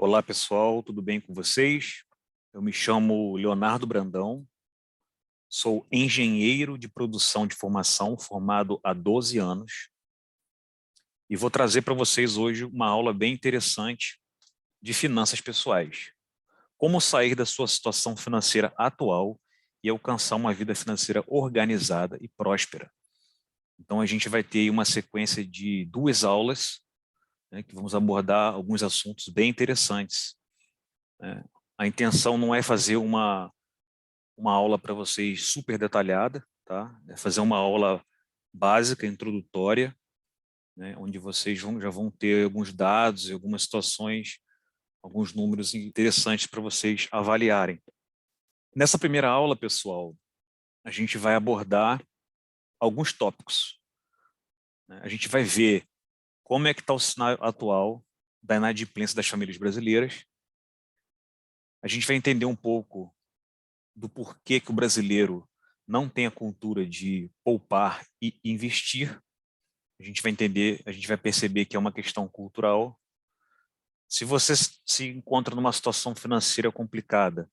Olá, pessoal, tudo bem com vocês? Eu me chamo Leonardo Brandão, sou engenheiro de produção de formação, formado há 12 anos, e vou trazer para vocês hoje uma aula bem interessante de finanças pessoais. Como sair da sua situação financeira atual e alcançar uma vida financeira organizada e próspera. Então, a gente vai ter aí uma sequência de 2 aulas, né, que vamos abordar alguns assuntos bem interessantes, né? A intenção não é fazer uma aula para vocês super detalhada, tá? É fazer uma aula básica, introdutória, né, onde vocês já vão ter alguns dados e algumas situações, alguns números interessantes para vocês avaliarem. Nessa primeira aula, pessoal, a gente vai abordar alguns tópicos, né? A gente vai ver como é que está o cenário atual da inadimplência das famílias brasileiras. A gente vai entender um pouco do porquê que o brasileiro não tem a cultura de poupar e investir. A gente vai entender, a gente vai perceber que é uma questão cultural. Se você se encontra numa situação financeira complicada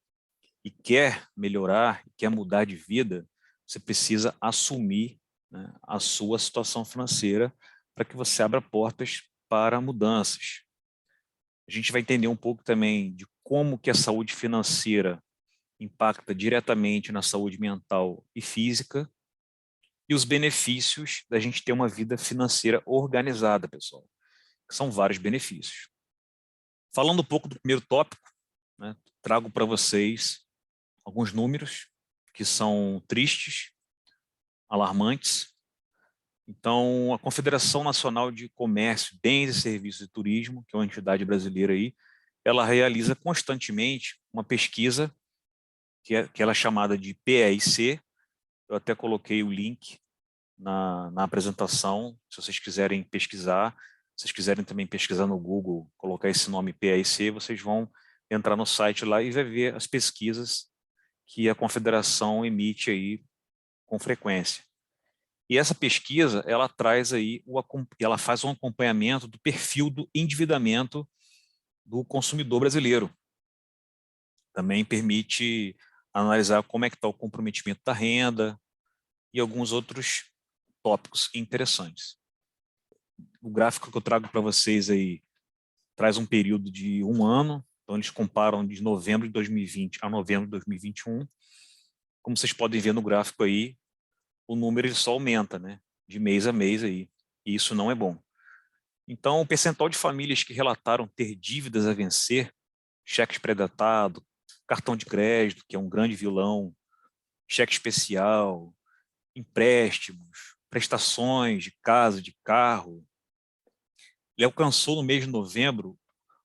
e quer melhorar, quer mudar de vida, você precisa assumir, né, a sua situação financeira para que você abra portas para mudanças. A gente vai entender um pouco também de como que a saúde financeira impacta diretamente na saúde mental e física e os benefícios da gente ter uma vida financeira organizada, pessoal, que são vários benefícios. Falando um pouco do primeiro tópico, né, trago para vocês alguns números que são tristes, alarmantes. Então, a Confederação Nacional de Comércio, Bens e Serviços de Turismo, que é uma entidade brasileira aí, ela realiza constantemente uma pesquisa que ela é chamada de PEIC. Eu até coloquei o link na apresentação, se vocês quiserem pesquisar. Se vocês quiserem também pesquisar no Google, colocar esse nome PAIC, vocês vão entrar no site lá e vai ver as pesquisas que a Confederação emite aí com frequência. E essa pesquisa, ela traz aí, ela faz um acompanhamento do perfil do endividamento do consumidor brasileiro. Também permite analisar como é que está o comprometimento da renda e alguns outros tópicos interessantes. O gráfico que eu trago para vocês aí traz um período de 1 ano, então eles comparam de novembro de 2020 a novembro de 2021. Como vocês podem ver no gráfico aí, o número ele só aumenta, né, de mês a mês aí, e isso não é bom. Então, o percentual de famílias que relataram ter dívidas a vencer, cheque pré-datado, cartão de crédito, que é um grande vilão, cheque especial, empréstimos, prestações de casa, de carro, ele alcançou no mês de novembro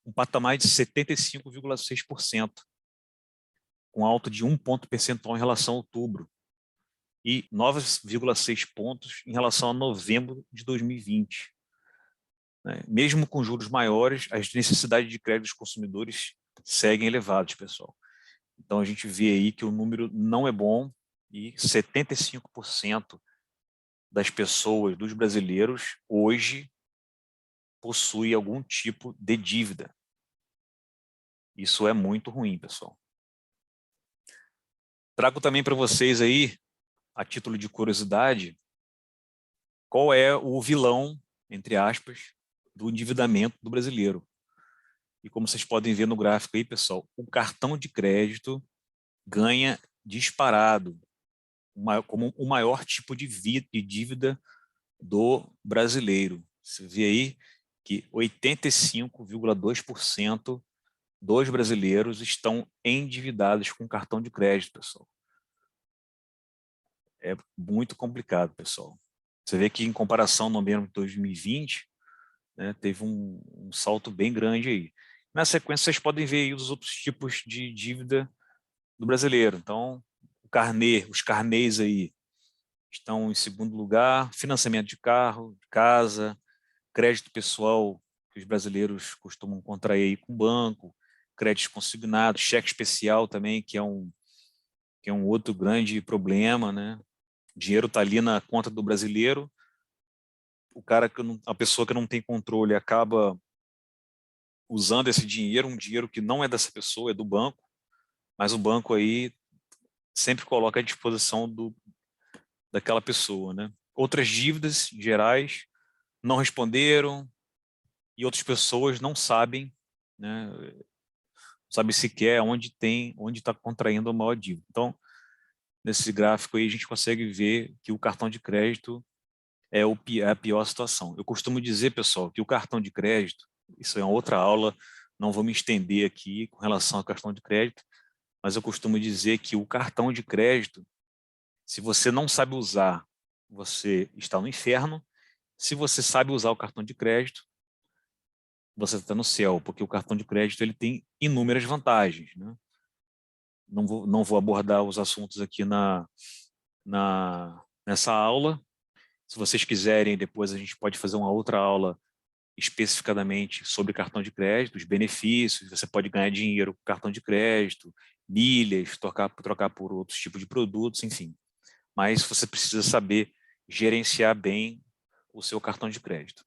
um patamar de 75,6%, com alta de 1 ponto percentual em relação a outubro e 9,6 pontos em relação a novembro de 2020. Né? Mesmo com juros maiores, as necessidades de crédito dos consumidores seguem elevadas, pessoal. Então a gente vê aí que o número não é bom e 75% das pessoas, dos brasileiros, hoje possui algum tipo de dívida. Isso é muito ruim, pessoal. Trago também para vocês aí, a título de curiosidade, qual é o vilão, entre aspas, do endividamento do brasileiro. E como vocês podem ver no gráfico aí, pessoal, o cartão de crédito ganha disparado como o maior tipo de dívida do brasileiro. Você vê aí que 85,2% dos brasileiros estão endividados com cartão de crédito, pessoal. É muito complicado, pessoal. Você vê que em comparação no ano de 2020, né, teve um salto bem grande aí. Na sequência, vocês podem ver aí os outros tipos de dívida do brasileiro. Então, os carnês aí estão em segundo lugar, financiamento de carro, de casa, crédito pessoal que os brasileiros costumam contrair aí com o banco, crédito consignado, cheque especial também, que é um outro grande problema, né? O dinheiro está ali na conta do brasileiro, a pessoa que não tem controle acaba usando esse dinheiro, um dinheiro que não é dessa pessoa, é do banco, mas o banco aí sempre coloca à disposição daquela pessoa, né? Outras dívidas gerais não responderam e outras pessoas não sabem, né? Sabe sequer onde está contraindo a maior dívida. Então, nesse gráfico aí a gente consegue ver que o cartão de crédito é a pior situação. Eu costumo dizer, pessoal, que o cartão de crédito, isso é uma outra aula, não vou me estender aqui com relação ao cartão de crédito, mas eu costumo dizer que o cartão de crédito, se você não sabe usar, você está no inferno. Se você sabe usar o cartão de crédito, você está no céu, porque o cartão de crédito ele tem inúmeras vantagens, né? Não vou abordar os assuntos aqui nessa aula. Se vocês quiserem, depois a gente pode fazer uma outra aula especificadamente sobre cartão de crédito, os benefícios, você pode ganhar dinheiro com cartão de crédito, milhas, trocar por outros tipos de produtos, enfim. Mas você precisa saber gerenciar bem o seu cartão de crédito.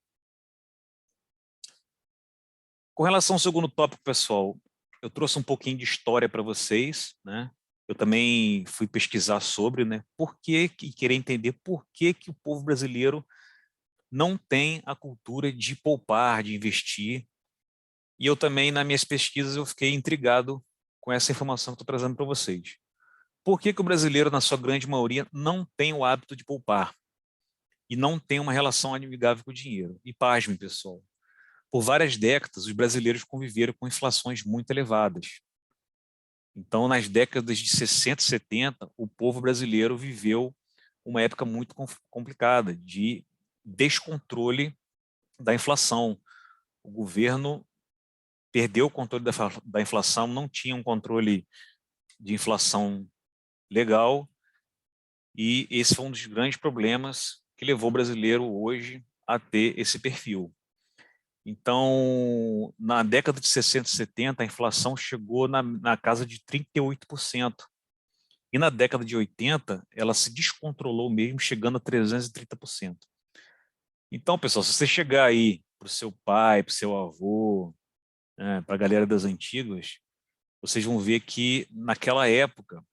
Com relação ao segundo tópico, pessoal, eu trouxe um pouquinho de história para vocês, né? Eu também fui pesquisar sobre, né? Por que e querer entender por que o povo brasileiro não tem a cultura de poupar, de investir. E eu também, nas minhas pesquisas, eu fiquei intrigado com essa informação que estou trazendo para vocês. Por que o brasileiro, na sua grande maioria, não tem o hábito de poupar e não tem uma relação amigável com o dinheiro? E pasme, pessoal, por várias décadas, os brasileiros conviveram com inflações muito elevadas. Então, nas décadas de 60 e 70, o povo brasileiro viveu uma época muito complicada de descontrole da inflação. O governo perdeu o controle da inflação, não tinha um controle de inflação legal, e esse foi um dos grandes problemas que levou o brasileiro hoje a ter esse perfil. Então, na década de 60 e 70, a inflação chegou na casa de 38%. E na década de 80, ela se descontrolou mesmo, chegando a 330%. Então, pessoal, se você chegar aí para o seu pai, para o seu avô, né, para a galera das antigas, vocês vão ver que naquela época,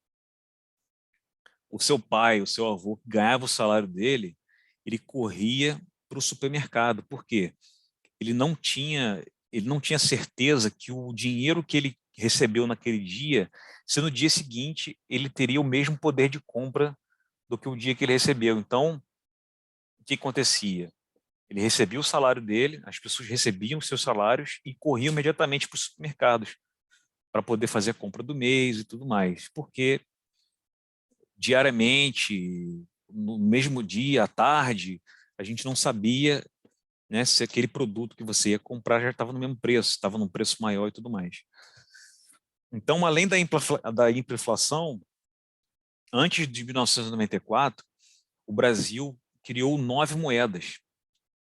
o seu pai, o seu avô, ganhava o salário dele, ele corria para o supermercado. Por quê? Ele não tinha certeza que o dinheiro que ele recebeu naquele dia, se no dia seguinte ele teria o mesmo poder de compra do que o dia que ele recebeu. Então, o que acontecia? Ele recebia o salário dele, as pessoas recebiam os seus salários e corriam imediatamente para os supermercados para poder fazer a compra do mês e tudo mais. Porque diariamente, no mesmo dia, à tarde, a gente não sabia, né, se aquele produto que você ia comprar já estava no mesmo preço, estava num preço maior e tudo mais. Então, além da hiperinflação, antes de 1994, o Brasil criou 9 moedas.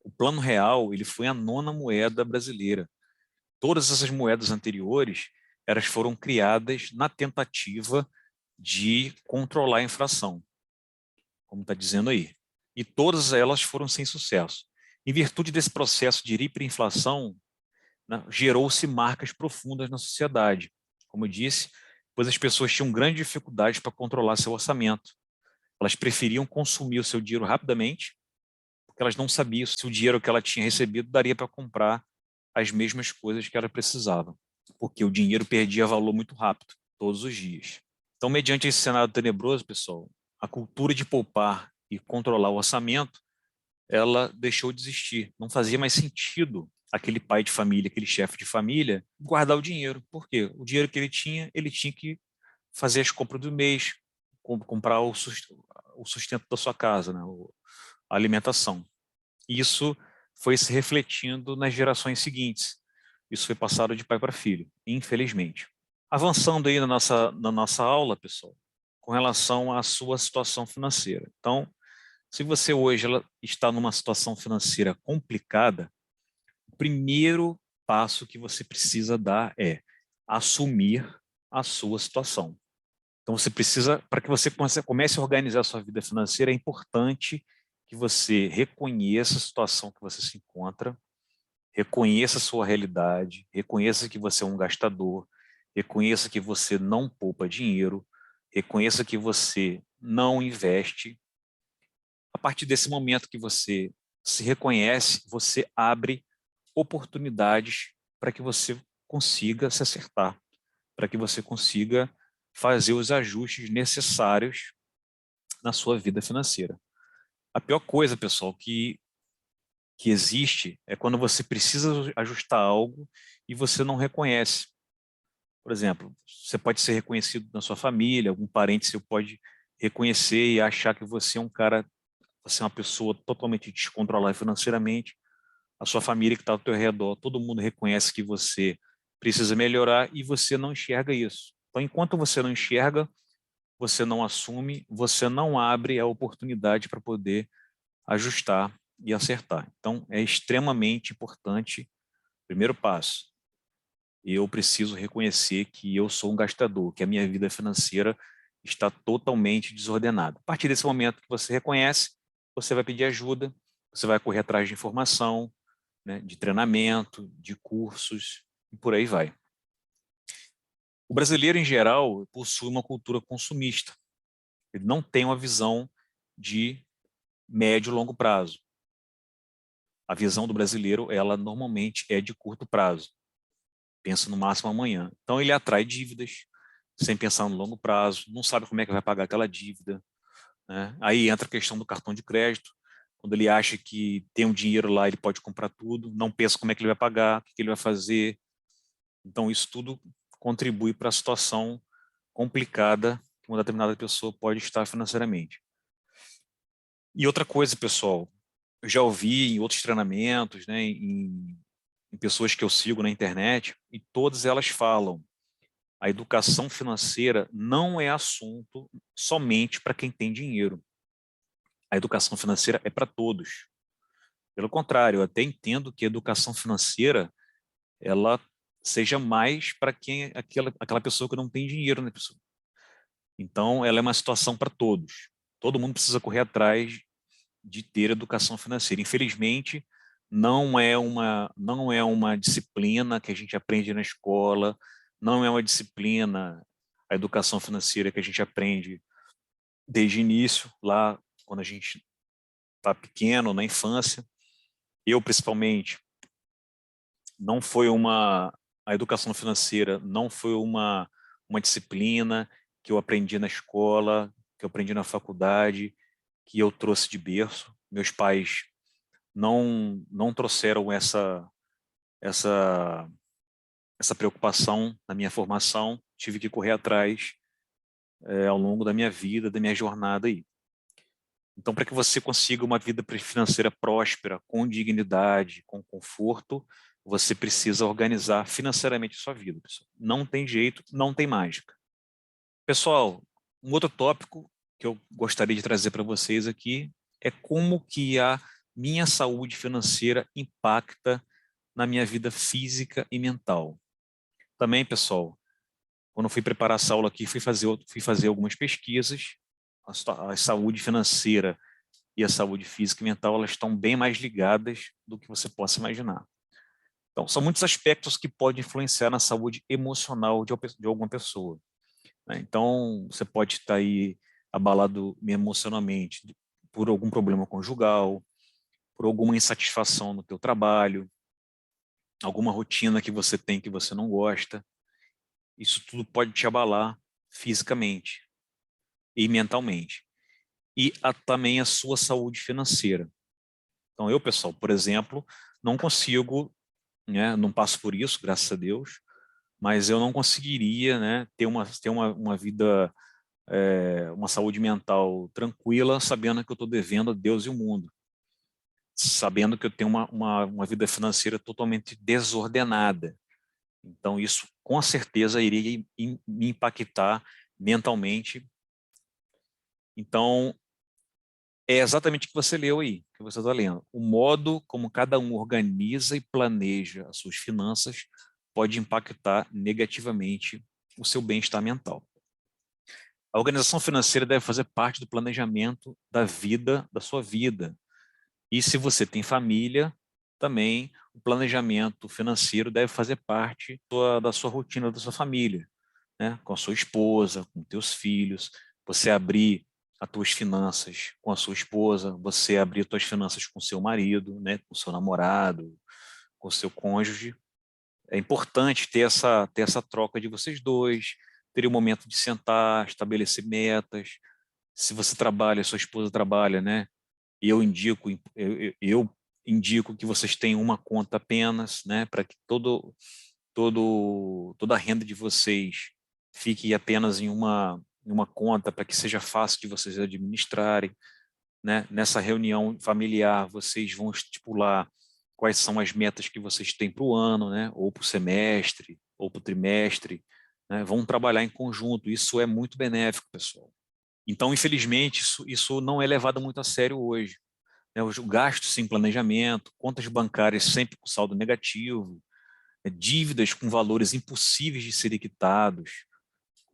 O Plano Real ele foi a 9ª moeda brasileira. Todas essas moedas anteriores elas foram criadas na tentativa de controlar a inflação, como está dizendo aí. E todas elas foram sem sucesso. Em virtude desse processo de hiperinflação, né, gerou-se marcas profundas na sociedade. Como eu disse, pois as pessoas tinham grande dificuldade para controlar seu orçamento. Elas preferiam consumir o seu dinheiro rapidamente, porque elas não sabiam se o dinheiro que ela tinha recebido daria para comprar as mesmas coisas que ela precisava, porque o dinheiro perdia valor muito rápido, todos os dias. Então, mediante esse cenário tenebroso, pessoal, a cultura de poupar e controlar o orçamento, ela deixou de existir. Não fazia mais sentido aquele pai de família, aquele chefe de família, guardar o dinheiro. Por quê? O dinheiro que ele tinha que fazer as compras do mês, comprar o sustento da sua casa, né? A alimentação. Isso foi se refletindo nas gerações seguintes. Isso foi passado de pai para filho, infelizmente. Avançando aí na nossa aula, pessoal, com relação à sua situação financeira. Então, se você hoje está numa situação financeira complicada, o primeiro passo que você precisa dar é assumir a sua situação. Então, você precisa, para que você comece a organizar a sua vida financeira, é importante que você reconheça a situação que você se encontra, Reconheça a sua realidade, reconheça que você é um gastador, reconheça que você não poupa dinheiro, reconheça que você não investe. A partir desse momento que você se reconhece, você abre oportunidades para que você consiga se acertar, para que você consiga fazer os ajustes necessários na sua vida financeira. A pior coisa, pessoal, que existe é quando você precisa ajustar algo e você não reconhece. Por exemplo, você pode ser reconhecido na sua família, algum parente seu pode reconhecer e achar que você é um cara, você é uma pessoa totalmente descontrolada financeiramente. A sua família que está ao teu redor, todo mundo reconhece que você precisa melhorar e você não enxerga isso. Então, enquanto você não enxerga, você não assume, você não abre a oportunidade para poder ajustar e acertar. Então, é extremamente importante. Primeiro passo, eu preciso reconhecer que eu sou um gastador, que a minha vida financeira está totalmente desordenada. A partir desse momento que você reconhece, você vai pedir ajuda, você vai correr atrás de informação, né, de treinamento, de cursos, e por aí vai. O brasileiro, em geral, possui uma cultura consumista. Ele não tem uma visão de médio e longo prazo. A visão do brasileiro, ela normalmente é de curto prazo. Pensa no máximo amanhã. Então ele atrai dívidas sem pensar no longo prazo, não sabe como é que vai pagar aquela dívida, né? Aí entra a questão do cartão de crédito, quando ele acha que tem um dinheiro lá, ele pode comprar tudo, não pensa como é que ele vai pagar, o que ele vai fazer. Então isso tudo contribui para a situação complicada que uma determinada pessoa pode estar financeiramente. E outra coisa, pessoal, eu já ouvi em outros treinamentos, né, em pessoas que eu sigo na internet, e todas elas falam: a educação financeira não é assunto somente para quem tem dinheiro. A educação financeira é para todos. Pelo contrário, eu até entendo que a educação financeira ela seja mais para quem aquela pessoa que não tem dinheiro, né, pessoal? Então, ela é uma situação para todos. Todo mundo precisa correr atrás de ter educação financeira. Infelizmente, não é uma disciplina que a gente aprende na escola, não é uma disciplina, a educação financeira que a gente aprende desde o início, lá quando a gente está pequeno, na infância. Eu, principalmente, não foi uma a educação financeira não foi uma disciplina que eu aprendi na escola, que eu aprendi na faculdade, que eu trouxe de berço. Meus pais não trouxeram essa essa preocupação na minha formação. Tive que correr atrás ao longo da minha vida, da minha jornada aí. Então, para que você consiga uma vida financeira próspera, com dignidade, com conforto, você precisa organizar financeiramente a sua vida, pessoal. Não tem jeito, não tem mágica. Pessoal, um outro tópico que eu gostaria de trazer para vocês aqui é como que a minha saúde financeira impacta na minha vida física e mental. Também, pessoal, quando eu fui preparar essa aula aqui, fui fazer algumas pesquisas. A saúde financeira e a saúde física e mental, elas estão bem mais ligadas do que você possa imaginar. Então, são muitos aspectos que podem influenciar na saúde emocional de alguma pessoa, né? Então, você pode estar aí abalado emocionalmente por algum problema conjugal, por alguma insatisfação no teu trabalho, alguma rotina que você tem que você não gosta. Isso tudo pode te abalar fisicamente e mentalmente. E também a sua saúde financeira. Então, eu, pessoal, por exemplo, não consigo, né, não passo por isso, graças a Deus, mas eu não conseguiria, né, ter uma vida, uma saúde mental tranquila, sabendo que eu estou devendo a Deus e o mundo, sabendo que eu tenho uma vida financeira totalmente desordenada. Então, isso com certeza iria me impactar mentalmente. Então, é exatamente o que você leu aí, que você está lendo. O modo como cada um organiza e planeja as suas finanças pode impactar negativamente o seu bem-estar mental. A organização financeira deve fazer parte do planejamento da vida, da sua vida. E se você tem família, também o planejamento financeiro deve fazer parte da sua rotina, da sua família, né? Com a sua esposa, com teus filhos, você abrir as tuas finanças com a sua esposa, você abrir as tuas finanças com o seu marido, né? Com o seu namorado, com o seu cônjuge. É importante ter essa troca de vocês dois, ter um momento de sentar, estabelecer metas. Se você trabalha, sua esposa trabalha, né? Eu indico que vocês tenham uma conta apenas, né? Para que toda a renda de vocês fique apenas em uma conta, para que seja fácil de vocês administrarem, né? Nessa reunião familiar, vocês vão estipular quais são as metas que vocês têm para o ano, né? Ou para o semestre, ou para o trimestre, né? Vão trabalhar em conjunto. Isso é muito benéfico, pessoal. Então, infelizmente, isso não é levado muito a sério hoje, né? O gasto sem planejamento, contas bancárias sempre com saldo negativo, né? Dívidas com valores impossíveis de serem quitados,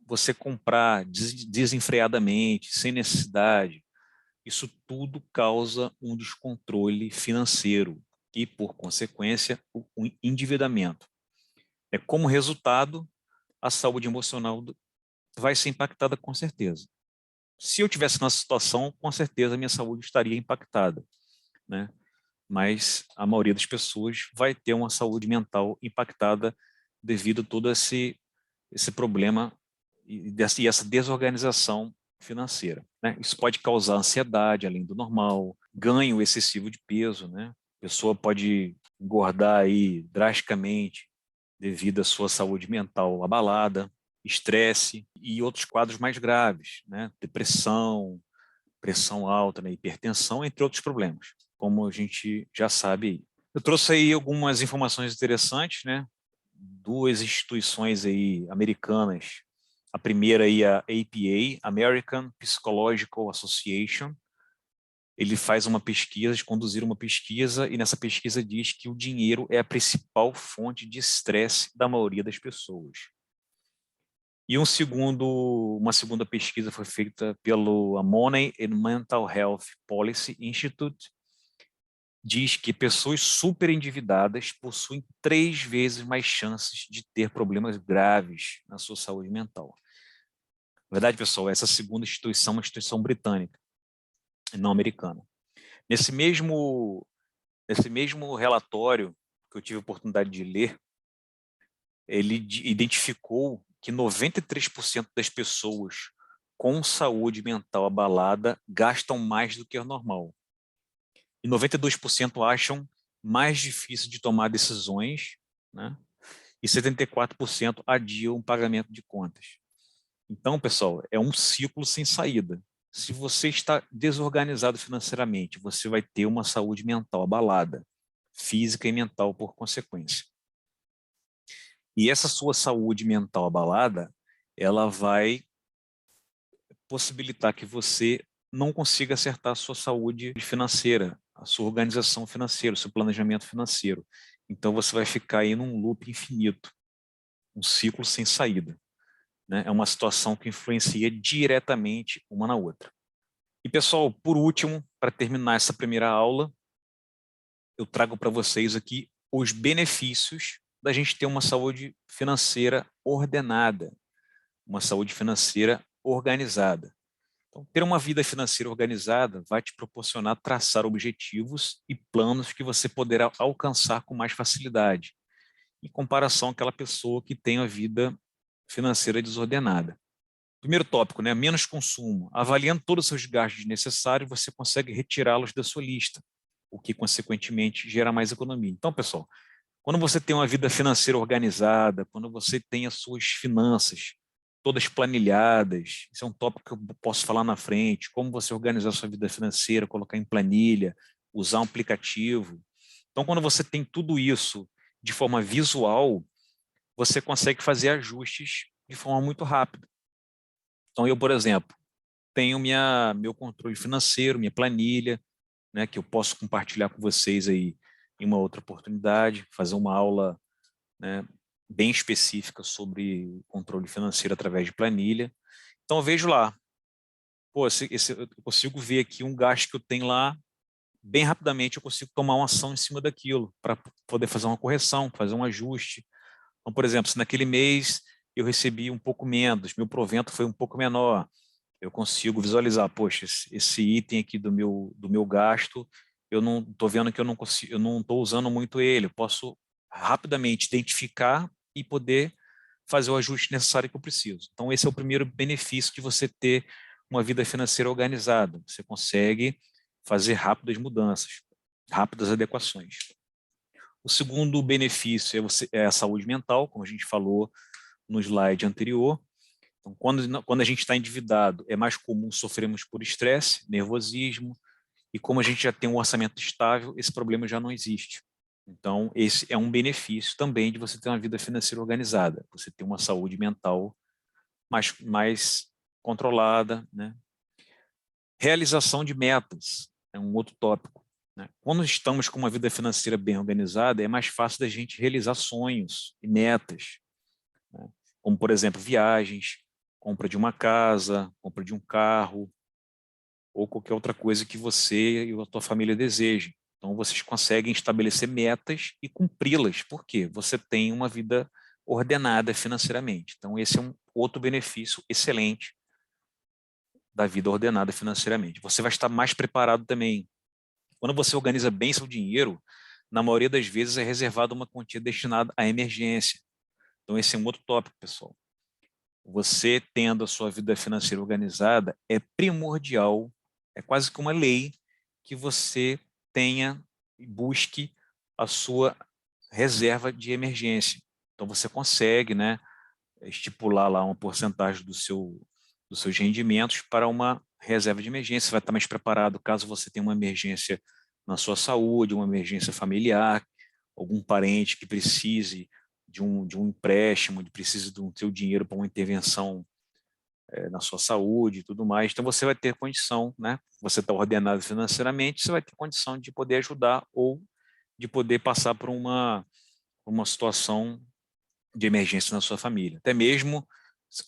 você comprar desenfreadamente, sem necessidade, isso tudo causa um descontrole financeiro e, por consequência, o endividamento. Como resultado, a saúde emocional vai ser impactada com certeza. Se eu tivesse nessa situação, com certeza a minha saúde estaria impactada, né? Mas a maioria das pessoas vai ter uma saúde mental impactada devido a todo esse problema e essa desorganização financeira, né? Isso pode causar ansiedade além do normal, ganho excessivo de peso, né? A pessoa pode engordar aí drasticamente devido à sua saúde mental abalada, estresse e outros quadros mais graves, né? Depressão, pressão alta, né? Hipertensão, entre outros problemas, como a gente já sabe. Eu trouxe aí algumas informações interessantes, né? Duas instituições aí americanas. A primeira aí a APA, American Psychological Association. Ele faz uma pesquisa, conduzir uma pesquisa, e nessa pesquisa diz que o dinheiro é a principal fonte de estresse da maioria das pessoas. E uma segunda pesquisa foi feita pelo Money and Mental Health Policy Institute, diz que pessoas super endividadas possuem 3 vezes mais chances de ter problemas graves na sua saúde mental. Na verdade, pessoal, essa segunda instituição é uma instituição britânica, não americana. Nesse mesmo relatório que eu tive a oportunidade de ler, ele identificou que 93% das pessoas com saúde mental abalada gastam mais do que o normal. E 92% acham mais difícil de tomar decisões, né? E 74% adiam o pagamento de contas. Então, pessoal, é um ciclo sem saída. Se você está desorganizado financeiramente, você vai ter uma saúde mental abalada, física e mental por consequência. E essa sua saúde mental abalada, ela vai possibilitar que você não consiga acertar a sua saúde financeira, a sua organização financeira, o seu planejamento financeiro. Então você vai ficar aí num loop infinito, um ciclo sem saída, né? É uma situação que influencia diretamente uma na outra. E pessoal, por último, para terminar essa primeira aula, eu trago para vocês aqui os benefícios da gente ter uma saúde financeira ordenada, uma saúde financeira organizada. Então, ter uma vida financeira organizada vai te proporcionar traçar objetivos e planos que você poderá alcançar com mais facilidade, em comparação àquela pessoa que tem a vida financeira desordenada. Primeiro tópico, né? Menos consumo. Avaliando todos os seus gastos necessários, você consegue retirá-los da sua lista, o que, consequentemente, gera mais economia. Então, pessoal, quando você tem uma vida financeira organizada, quando você tem as suas finanças todas planilhadas, isso é um tópico que eu posso falar na frente, como você organizar a sua vida financeira, colocar em planilha, usar um aplicativo. Então, quando você tem tudo isso de forma visual, você consegue fazer ajustes de forma muito rápida. Então, eu, por exemplo, tenho meu controle financeiro, minha planilha, né, que eu posso compartilhar com vocês aí em uma outra oportunidade, fazer uma aula, né, bem específica sobre controle financeiro através de planilha. Então, eu vejo lá, pô, eu consigo ver aqui um gasto que eu tenho lá bem rapidamente eu consigo tomar uma ação em cima daquilo, para poder fazer uma correção, fazer um ajuste. Então, por exemplo, se naquele mês eu recebi um pouco menos, meu provento foi um pouco menor, eu consigo visualizar, poxa, esse item aqui do meu gasto, eu não estou vendo que eu não consigo, eu não estou usando muito ele, eu posso rapidamente identificar e poder fazer o ajuste necessário que eu preciso. Então, esse é o primeiro benefício de você ter uma vida financeira organizada. Você consegue fazer rápidas mudanças, rápidas adequações. O segundo benefício é a saúde mental, como a gente falou no slide anterior. Então, quando a gente está endividado, é mais comum sofrermos por estresse, nervosismo, e como a gente já tem um orçamento estável, esse problema já não existe. Então, esse é um benefício também de você ter uma vida financeira organizada, você ter uma saúde mental mais controlada, né? Realização de metas é um outro tópico, né? Quando estamos com uma vida financeira bem organizada, é mais fácil da gente realizar sonhos e metas, né? Como, por exemplo, viagens, compra de uma casa, compra de um carro, ou qualquer outra coisa que você e a tua família desejem. Então, vocês conseguem estabelecer metas e cumpri-las. Por quê? Você tem uma vida ordenada financeiramente. Então, esse é um outro benefício excelente da vida ordenada financeiramente. Você vai estar mais preparado também. Quando você organiza bem seu dinheiro, na maioria das vezes é reservada uma quantia destinada à emergência. Então, esse é um outro tópico, pessoal. Você tendo a sua vida financeira organizada, é primordial, é quase que uma lei, que você tenha e busque a sua reserva de emergência. Então, você consegue, né, estipular lá uma porcentagem dos seus rendimentos para uma reserva de emergência. Você vai estar mais preparado caso você tenha uma emergência na sua saúde, uma emergência familiar, algum parente que precise de um empréstimo, de precise do seu dinheiro para uma intervenção na sua saúde e tudo mais. Então, você vai ter condição, né? Você está ordenado financeiramente, você vai ter condição de poder ajudar ou de poder passar por uma situação de emergência na sua família. Até mesmo,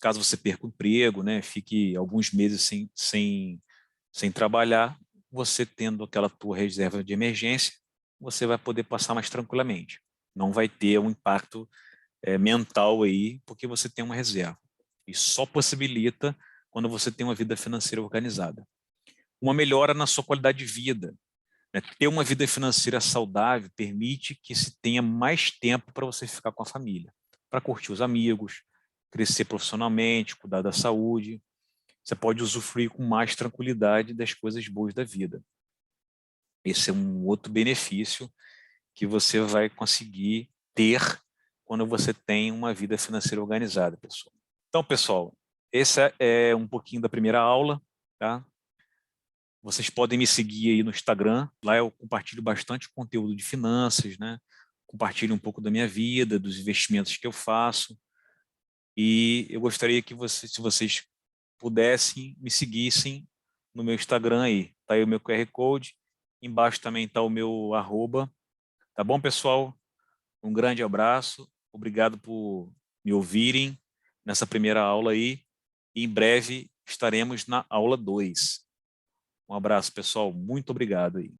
caso você perca o emprego, né? Fique alguns meses sem trabalhar, você tendo aquela tua reserva de emergência, você vai poder passar mais tranquilamente. Não vai ter um impacto mental aí, porque você tem uma reserva. E só possibilita quando você tem uma vida financeira organizada. Uma melhora na sua qualidade de vida, né? Ter uma vida financeira saudável permite que se tenha mais tempo para você ficar com a família, para curtir os amigos, crescer profissionalmente, cuidar da saúde. Você pode usufruir com mais tranquilidade das coisas boas da vida. Esse é um outro benefício que você vai conseguir ter quando você tem uma vida financeira organizada, pessoal. Então, pessoal, essa é um pouquinho da primeira aula, tá? Vocês podem me seguir aí no Instagram, lá eu compartilho bastante conteúdo de finanças, né? Compartilho um pouco da minha vida, dos investimentos que eu faço, e eu gostaria que vocês, se vocês pudessem, me seguissem no meu Instagram aí. Tá aí o meu QR Code, embaixo também está o meu arroba. Tá bom, pessoal? Um grande abraço, obrigado por me ouvirem nessa primeira aula aí. E em breve estaremos na aula 2. Um abraço, pessoal. Muito obrigado aí.